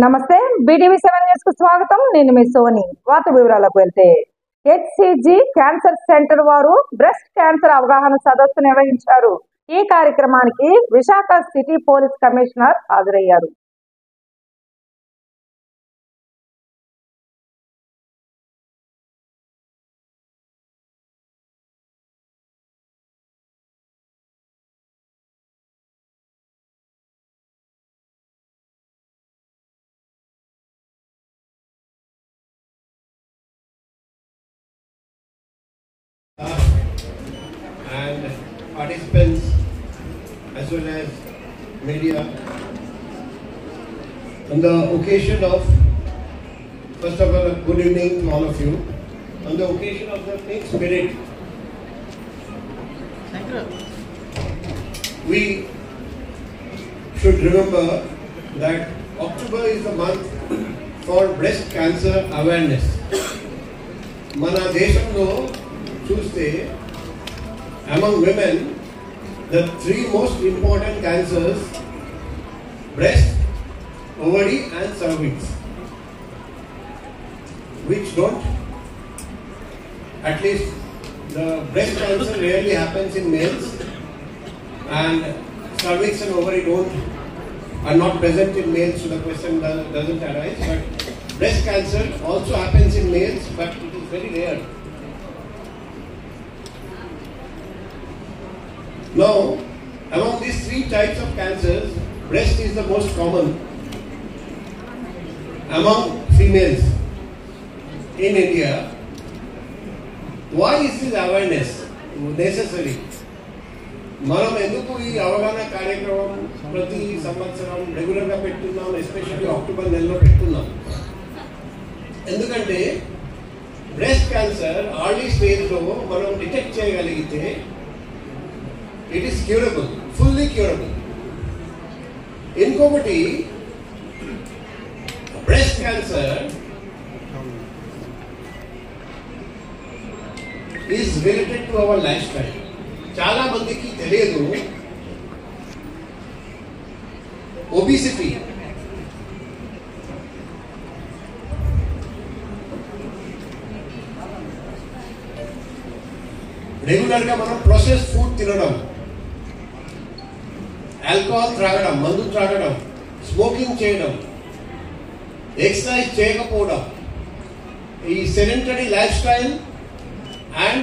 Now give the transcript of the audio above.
నమస్తే BTV7 news కు స్వాగతం. నేను మీ సోని. వార్త వివరాలకు వెళ్తే HCG క్యాన్సర్ సెంటర్ వారు బ్రెస్ట్ క్యాన్సర్ అవగాహన సదస్సు నిర్వహించారు. ఈ కార్యక్రమానికి విశాఖ సిటీ పోలీస్ కమిషనర్ హాజరయ్యారు. And participants as well as media on the occasion of, first of all, a good evening to all of you. On the occasion of the Pink Spirit, we should remember that October is the month for breast cancer awareness. మన దేశంలో చూస్తే among women the three most important cancers, breast, ovary and cervix, which don't, at least the breast cancer rarely happens in males and cervix and ovary are not present in males, so the question doesn't arise. But breast cancer also happens in males, but it is very rare. Now, among these three types of cancers, breast is the most common among females in India. Why is this awareness necessary? మనం ఎందుకు ఈ అవగాహన కార్యక్రమం ప్రతి సంవత్సరం రెగ్యులర్గా పెట్టున్నాం, especially October నెలలో పెట్టున్నాం? ఎందుకంటే బ్రెస్ట్ క్యాన్సర్ ఆర్లీ స్టేజ్లో మనం డిటెక్ట్ చేయగలిగితే it is curable, fully curable. ఇంకొకటి, breast cancer is related to our lifestyle. చాలా మందికి తెలియదు, ఒబిసిటీ రెగ్యులర్గా మనం ప్రాసెస్ ఫుడ్ తినడం, ఆల్కహాల్ త్రాగడం, మందు త్రాగడం, స్మోకింగ్ చేయడం, ఎక్సర్సైజ్ చేయకపోవడం, ఈ సెడెంటరీ లైఫ్ స్టైల్ అండ్